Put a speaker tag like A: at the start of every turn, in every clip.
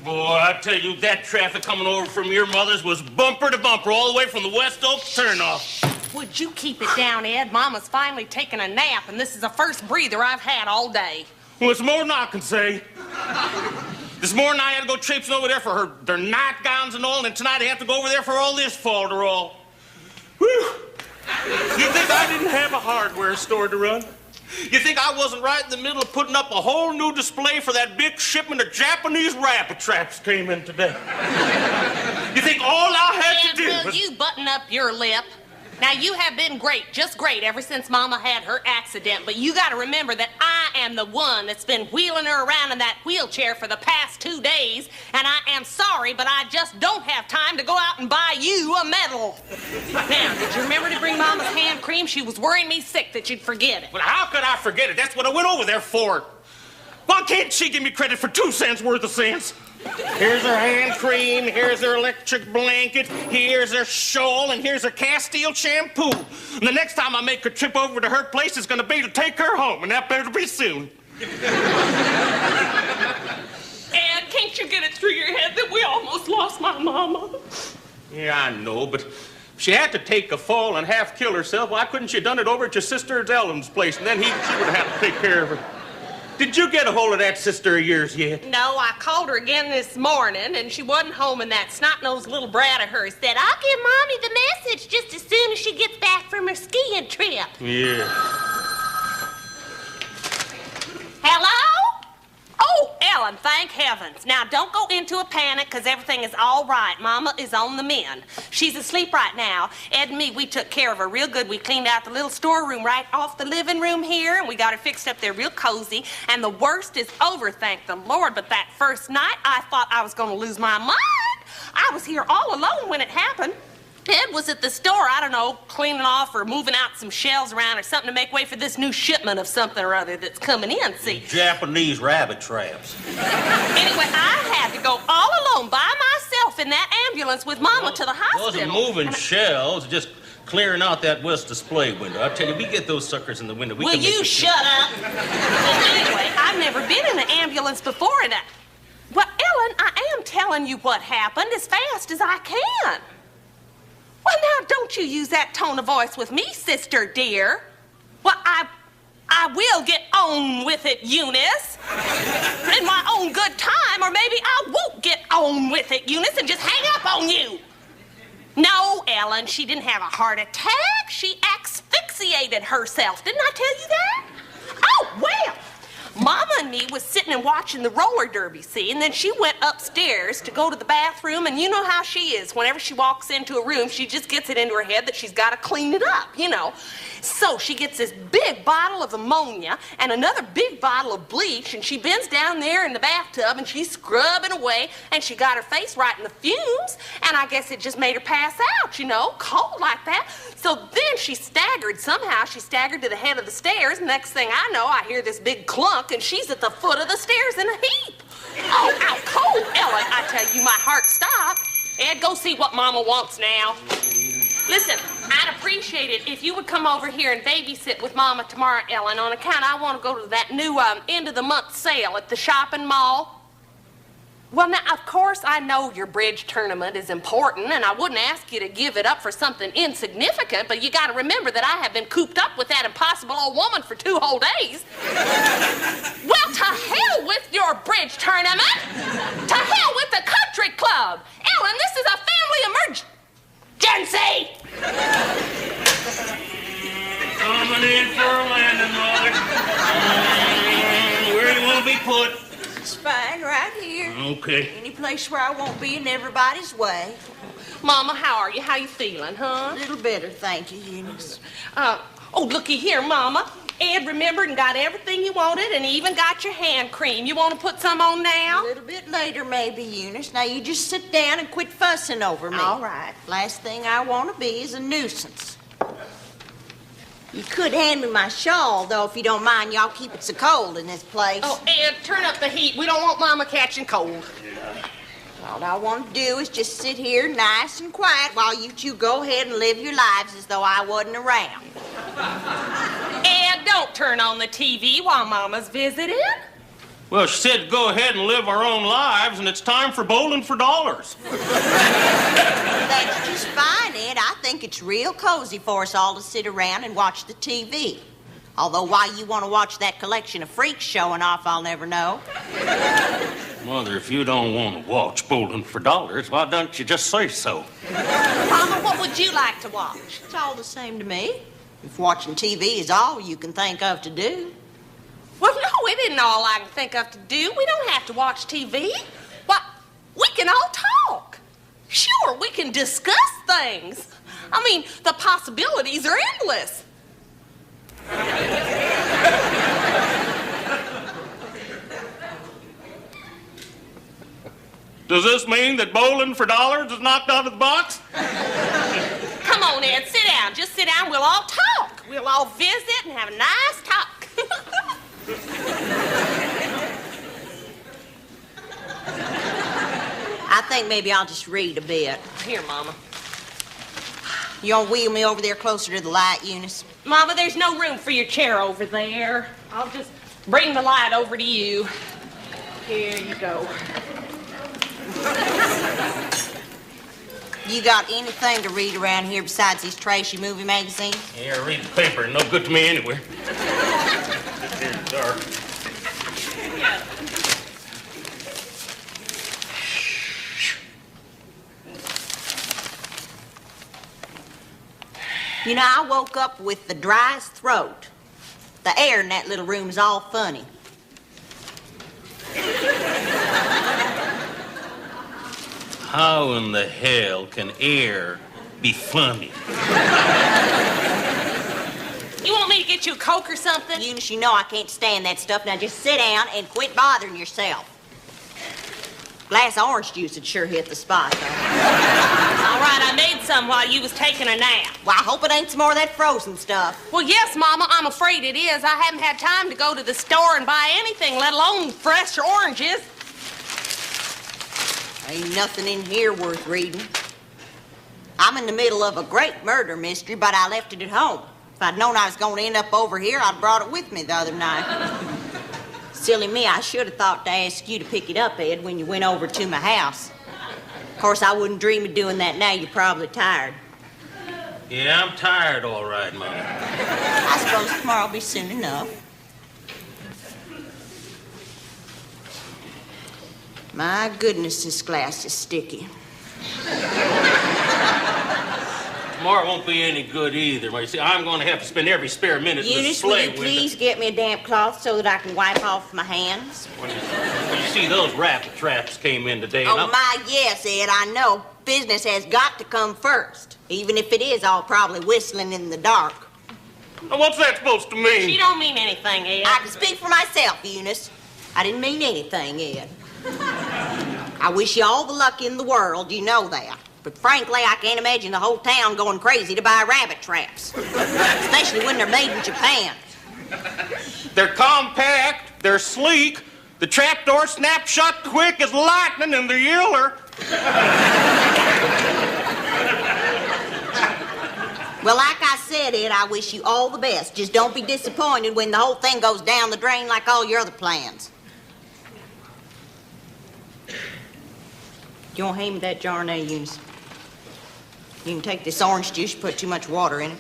A: Boy, I tell you, that traffic coming over from your mother's was bumper to bumper all the way from the West Oak turnoff.
B: Would you keep it down, Ed? Mama's finally taking a nap, and this is the first breather I've had all day.
A: Well, it's more than I can say. This morning I had to go traipsing over there for their nightgowns and all, and then tonight I have to go over there for all this falderall. Whew. You think I didn't have a hardware store to run? You think I wasn't right in the middle of putting up a whole new display for that big shipment of Japanese rabbit traps came in today? You think all I had to do was...
B: Will you button up your lip? Now, you have been great, just great, ever since Mama had her accident, but you gotta remember that I am the one that's been wheeling her around in that wheelchair for the past 2 days, and I am sorry, but I just don't have time to go out and buy you a medal. Now, did you remember to bring Mama's hand cream? She was worrying me sick that you'd forget it.
A: But how could I forget it? That's what I went over there for. Why can't she give me credit for 2 cents worth of sense? Here's her hand cream, here's her electric blanket, here's her shawl, and here's her Castile shampoo. And the next time I make a trip over to her place, it's gonna be to take her home, and that better be soon.
B: Ed, can't you get it through your head that we almost lost my Mama?
A: Yeah, I know, but if she had to take a fall and half kill herself, why couldn't she have done it over at your sister Ellen's place, and then she would have had to take care of her. Did you get a hold of that sister of yours yet?
B: No, I called her again this morning, and she wasn't home, and that snot-nosed little brat of hers said, I'll give Mommy the message just as soon as she gets back from her skiing trip.
A: Yeah.
B: Hello? Oh, Ellen, thank heavens. Now, don't go into a panic, because everything is all right. Mama is on the mend. She's asleep right now. Ed and me, we took care of her real good. We cleaned out the little storeroom right off the living room here, and we got her fixed up there real cozy. And the worst is over, thank the Lord. But that first night, I thought I was going to lose my mind. I was here all alone when it happened. Ed was at the store, I don't know, cleaning off or moving out some shelves around or something to make way for this new shipment of something or other that's coming in, see?
A: Japanese rabbit traps.
B: Anyway, I had to go all alone by myself in that ambulance with Mama to the hospital.
A: Wasn't moving shelves, just clearing out that west display window. I tell you, we get those suckers in the window.
B: Will you shut up? Well, anyway, I've never been in an ambulance before, and well, Ellen, I am telling you what happened as fast as I can. Well, now, don't you use that tone of voice with me, sister dear. Well, I will get on with it, Eunice. In my own good time, or maybe I won't get on with it, Eunice, and just hang up on you. No, Ellen, she didn't have a heart attack. She asphyxiated herself. Didn't I tell you that? Oh, well. Mama and me was sitting and watching the roller derby, see, and then she went upstairs to go to the bathroom, and you know how she is. Whenever she walks into a room, she just gets it into her head that she's got to clean it up, you know. So she gets this big bottle of ammonia and another big bottle of bleach, and she bends down there in the bathtub, and she's scrubbing away, and she got her face right in the fumes, and I guess it just made her pass out, you know, cold like that. So then she staggered. Somehow she staggered to the head of the stairs, and next thing I know, I hear this big clunk, and she's at the foot of the stairs in a heap. Oh, out cold, Ellen. I tell you, my heart stopped. Ed, go see what Mama wants now. Listen, I'd appreciate it if you would come over here and babysit with Mama tomorrow, Ellen, on account I want to go to that new end-of-the-month sale at the shopping mall. Well, now, of course, I know your bridge tournament is important, and I wouldn't ask you to give it up for something insignificant, but you got to remember that I have been cooped up with that impossible old woman for 2 whole days. Well, to hell with your bridge tournament! To hell with the country club! Ellen, this is a family emergency!
A: Coming in for a landing, Mother. Where do you want to be put?
C: It's fine, right here.
A: Okay.
C: Any place where I won't be in everybody's way.
B: Mama, how are you? How you feeling, huh?
C: A little better, thank you, Eunice.
B: Oh, looky here, Mama. Ed remembered and got everything you wanted, and he even got your hand cream. You want to put some on now?
C: A little bit later, maybe, Eunice. Now, you just sit down and quit fussing over me.
B: All right.
C: Last thing I want to be is a nuisance. You could hand me my shawl, though, if you don't mind. Y'all keep it so cold in this place.
B: Oh, Ed, turn up the heat. We don't want Mama catching cold.
C: All I want to do is just sit here nice and quiet while you two go ahead and live your lives as though I wasn't around.
B: Ed, don't turn on the TV while Mama's visiting.
A: Well, she said go ahead and live our own lives, and it's time for bowling for dollars.
C: That's just fine, Ed. I think it's real cozy for us all to sit around and watch the TV. Although why you want to watch that collection of freaks showing off, I'll never know.
A: Mother, if you don't want to watch bowling for dollars, why don't you just say so?
B: Mama, what would you like to watch?
C: It's all the same to me. If watching TV is all you can think of to do.
B: Well, no, it isn't all I can think of to do. We don't have to watch TV. Why, we can all talk. Sure, we can discuss things. I mean, the possibilities are endless.
A: Does this mean that bowling for dollars is knocked out of the box?
B: Come on, Ed, sit down. Just sit down. We'll all talk. We'll all visit and have a nice talk.
C: I think maybe I'll just read a bit.
B: Here, Mama.
C: You want to wheel me over there closer to the light, Eunice?
B: Mama, there's no room for your chair over there. I'll just bring the light over to you. Here you go.
C: You got anything to read around here besides these trashy movie magazines?
A: Yeah, read the paper. No good to me anyway. Here, dark.
C: You know, I woke up with the driest throat. The air in that little room is all funny.
A: How in the hell can air be funny?
B: You want me to get you a Coke or something?
C: Eunice, you know I can't stand that stuff. Now just sit down and quit bothering yourself. Glass of orange juice would sure hit the spot, though.
B: All right, I made some while you was taking a nap.
C: Well, I hope it ain't some more of that frozen stuff.
B: Well, yes, Mama, I'm afraid it is. I haven't had time to go to the store and buy anything, let alone fresh oranges.
C: Ain't nothing in here worth reading. I'm in the middle of a great murder mystery, but I left it at home. If I'd known I was going to end up over here, I'd brought it with me the other night. Silly me, I should have thought to ask you to pick it up, Ed, when you went over to my house. Of course, I wouldn't dream of doing that now. You're probably tired.
A: Yeah, I'm tired, all right, Mom.
C: I suppose tomorrow will be soon enough. My goodness, this glass is sticky.
A: Tomorrow won't be any good either. You see, I'm going to have to spend every spare minute in the
C: Eunice, will
A: sleigh
C: you
A: window.
C: please get me a damp cloth so that I can wipe off my hands?
A: When you see, those rabbit traps came in today.
C: Oh, my, yes, Ed, I know. Business has got to come first, even if it is all probably whistling in the dark.
A: Now, what's that supposed to mean?
B: She don't mean anything, Ed.
C: I can speak for myself, Eunice. I didn't mean anything, Ed. I wish you all the luck in the world, you know that. But frankly, I can't imagine the whole town going crazy to buy rabbit traps. Especially when they're made in Japan.
A: They're compact, they're sleek, the trapdoor snaps shut quick as lightning, and they're yeller.
C: Well, like I said, Ed, I wish you all the best. Just don't be disappointed when the whole thing goes down the drain like all your other plans. You want to hand me that jar now, Eunice? You can take this orange juice, you put too much water in it.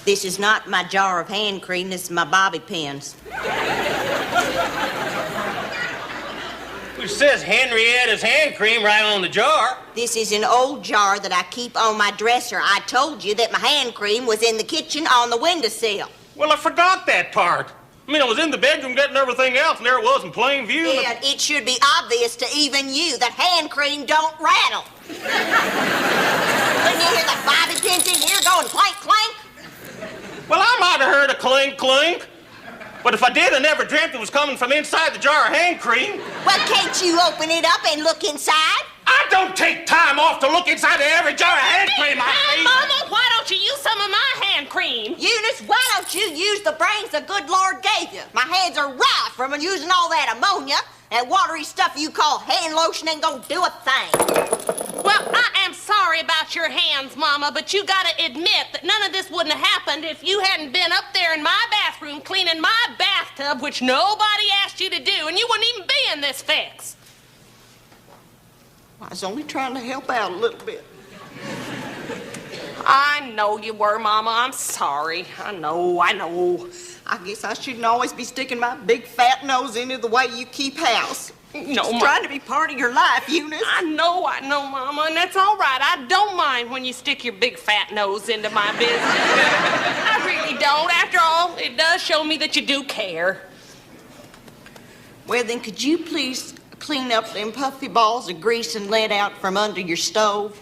C: This is not my jar of hand cream, this is my bobby pins.
A: Which says Henrietta's hand cream right on the jar.
C: This is an old jar that I keep on my dresser. I told you that my hand cream was in the kitchen on the windowsill.
A: Well, I forgot that part. I mean, I was in the bedroom getting everything else, and there it was in plain view.
C: Ed, it should be obvious to even you that hand cream don't rattle. When you hear the bobby pins in here going clank, clank?
A: Well, I might have heard a clink, clink. But if I did, I never dreamt it was coming from inside the jar of hand cream.
C: Well, can't you open it up and look inside?
A: I don't take time off to look inside of every jar of hand cream I see.
B: Mama, why don't you use some of my hand cream?
C: Eunice, why don't you use the brains the good Lord gave you? My hands are raw from using all that ammonia. That watery stuff you call hand lotion ain't gonna do a thing.
B: Well, I am sorry about your hands, Mama, but you gotta admit that none of this wouldn't have happened if you hadn't been up there in my bathroom cleaning cleaning my bathtub, which nobody asked you to do, and you wouldn't even be in this fix.
C: I was only trying to help out a little bit.
B: I know you were, Mama. I'm sorry. I know.
C: I guess I shouldn't always be sticking my big fat nose into the way you keep house.
B: No,
C: Just trying to be part of your life, Eunice.
B: I know, Mama, and that's all right. I don't mind when you stick your big fat nose into my business. I really don't. After all, it does show me that you do care.
C: Well, then, could you please clean up them puffy balls of grease and lead out from under your stove?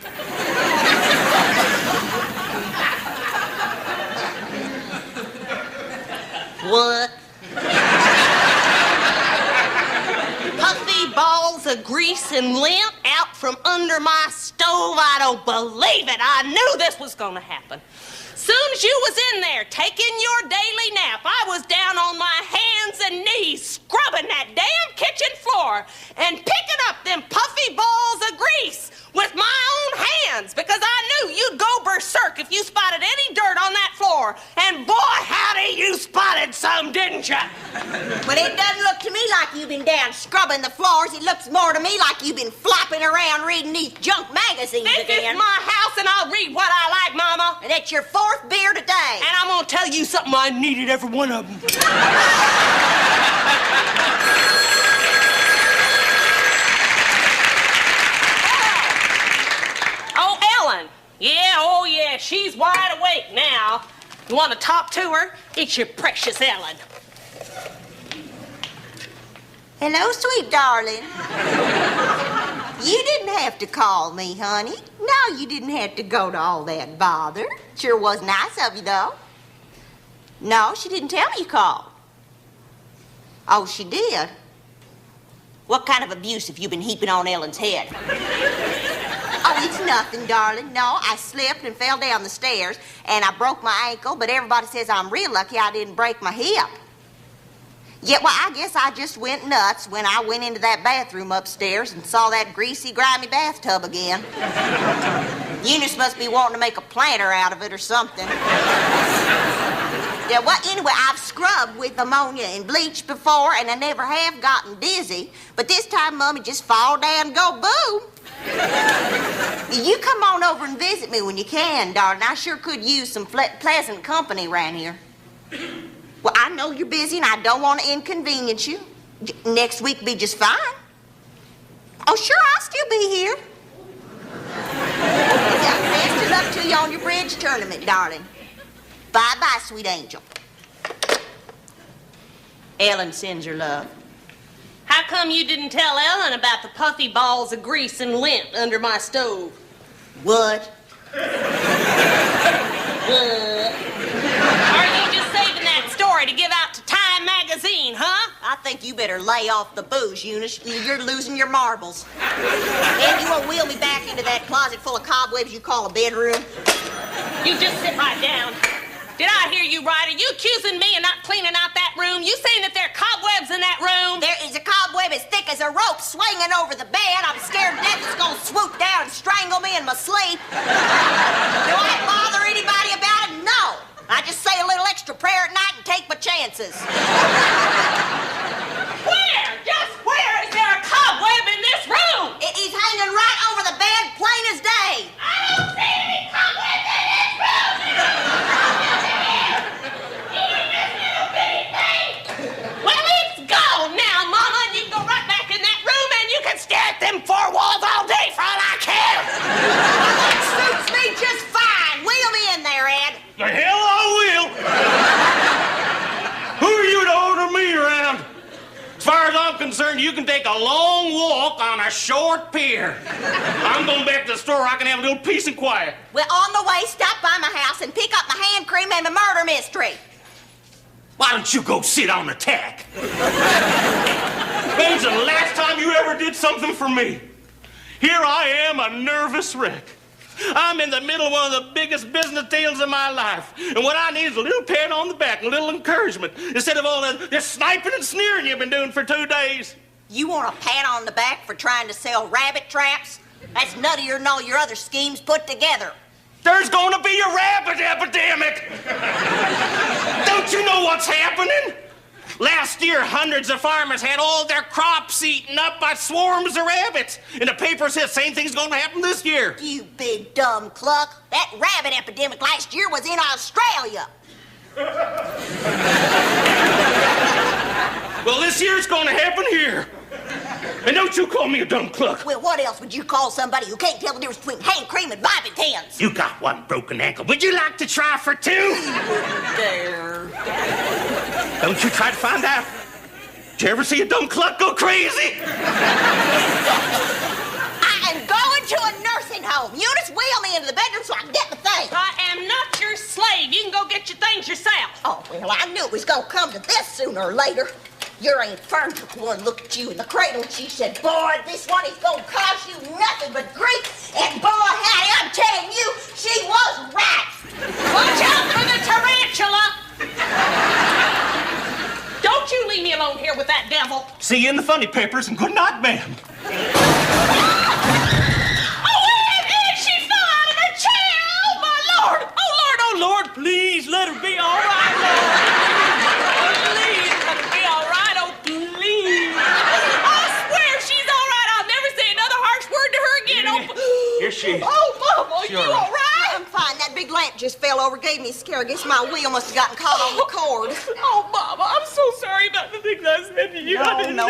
C: What?
B: Puffy balls of grease and lint out from under my stove. I don't believe it. I knew this was going to happen. Soon as you was in there taking your daily nap, I was down on my hands and knees scrubbing that damn kitchen floor and picking up them puffy balls of grease with my own hands because I knew you'd go berserk if you spotted any dirt on that floor. And boy, howdy, you spotted some, didn't you?
C: But it doesn't look to me like you've been down scrubbing the floors. It looks more to me like you've been flopping around reading these junk magazines
B: This
C: again.
B: is my house and I'll read what I like, Mama.
C: And it's your fourth beer today.
B: And I'm gonna tell you something, I needed every one of them. Oh, Ellen. Yeah, she's wide awake now. You want to talk to her? It's your precious Ellen.
C: Hello, sweet darling. You didn't have to call me, honey. No, you didn't have to go to all that bother. Sure was nice of you, though. No, she didn't tell me you called. Oh, she did? What kind of abuse have you been heaping on Ellen's head? Oh, it's nothing, darling. No, I slipped and fell down the stairs, and I broke my ankle, but everybody says I'm real lucky I didn't break my hip. Yeah, well, I guess I just went nuts when I went into that bathroom upstairs and saw that greasy, grimy bathtub again. Eunice must be wanting to make a planter out of it or something. Yeah, well, anyway, I've scrubbed with ammonia and bleach before, and I never have gotten dizzy. But this time, Mummy, just fall down and go boom. You come on over and visit me when you can, darling. I sure could use some pleasant company around here. Well, I know you're busy and I don't want to inconvenience you. Next week be just fine. Oh, sure, I'll still be here. Best of luck to you on your bridge tournament, darling. Bye-bye, sweet angel. Ellen sends her love.
B: How come you didn't tell Ellen about the puffy balls of grease and lint under my stove?
C: What?
B: Are you just saving that story to give out to Time magazine, huh?
C: I think you better lay off the booze, Eunice. You're losing your marbles. And you won't wheel me back into that closet full of cobwebs you call a bedroom.
B: You just sit right down. Did I hear you right? Are you accusing me of not cleaning out that room? You saying that there are cobwebs in that room?
C: There is a cobweb as thick as a rope swinging over the bed. I'm scared to death it's gonna swoop down and strangle me in my sleep. Do I bother anybody about it? No. I just say a little extra prayer at night and take my chances.
B: Where? Just where is there a cobweb in this room?
C: It is hanging right over the bed, plain as day.
B: I don't see any cobwebs in this room. Well, it's gone now, Mama, and you can go right back in that room and you can stare at them four walls all day for all I care.
C: That suits me just fine. Wheel me in there, Ed.
A: The hell I will. Who are you to order me around? As far as I'm concerned, you can take a long walk on a short pier. I'm going back to the store where I can have a little peace and quiet.
C: Well, on the way, stop by my house and pick up my hand cream and my murder mystery.
A: Why don't you go sit on the tack? When's the last time you ever did something for me? Here I am, a nervous wreck. I'm in the middle of one of the biggest business deals of my life. And what I need is a little pat on the back, a little encouragement, instead of all that sniping and sneering you've been doing for 2 days.
C: You want a pat on the back for trying to sell rabbit traps? That's nuttier than all your other schemes put together.
A: There's going to be a rabbit epidemic. Don't you know what what's happening? Last year, hundreds of farmers had all their crops eaten up by swarms of rabbits. And the paper says same thing's going to happen this year.
C: You big dumb cluck. That rabbit epidemic last year was in Australia.
A: Well, this year it's going to happen here. And don't you call me a dumb cluck.
C: Well, what else would you call somebody who can't tell the difference between hand cream and bobby pins?
A: You got one broken ankle. Would you like to try for two?
C: There.
A: Don't you try to find out. Did you ever see a dumb cluck go crazy?
C: I am going to a nursing home. Eunice, wheel me into the bedroom so I can get the things.
B: I am not your slave. You can go get your things yourself.
C: Oh, well, I knew it was going to come to this sooner or later. Your Aunt Fern took one look at you in the cradle and she said, boy, this one is going to cost you nothing but grief. And boy, Hattie, I'm telling you, she was right.
B: Watch out for the tarantula. Don't you leave me alone here with that devil.
A: See you in the funny papers, and good night, ma'am.
B: She fell out of her chair. Oh, my Lord. Oh, Lord, please let her be all right, Lord. Please let her be all right. Oh, please. I swear she's all right. I'll never say another harsh word to her again. Oh,
A: here she is.
C: Oh, Mama,
A: She
C: you
A: all right?
C: all right? I'm fine. That big lamp just fell over, gave me a scare. I guess my wheel must have gotten caught on the cord.
B: Oh, Mama, I'm so sorry about the things I said to you.
C: No,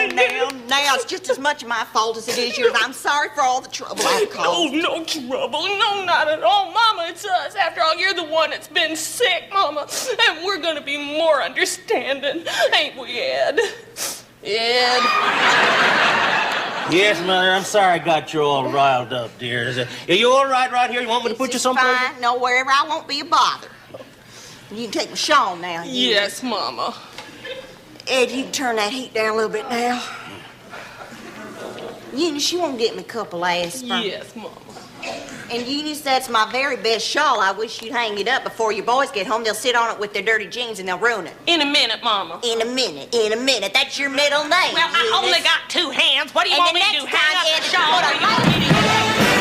C: now it's just as much my fault as it is yours. I'm sorry for all the trouble I've caused.
B: No trouble. No, not at all. Mama, it's us. After all, you're the one that's been sick, Mama. And we're gonna be more understanding. Ain't we, Ed? Ed?
D: Yes, Mother, I'm sorry I got you all riled up, dear. Are you all right here? You want me to put you someplace?
C: Fine. No, wherever I won't be a bother. You can take my shawl now.
B: Yes, Mama.
C: Ed, you can turn that heat down a little bit now. Eunice, you won't get me a couple aspirin.
B: Yes, Mama.
C: And Eunice, that's my very best shawl. I wish you'd hang it up before your boys get home. They'll sit on it with their dirty jeans and they'll ruin it.
B: In a minute, Mama.
C: In a minute. That's your middle name.
B: Well, I only got 2 hands. What do you
C: And
B: want
C: the
B: me to
C: next
B: do? Hang
C: time,
B: up
C: Ed,
B: the shawl?
C: put a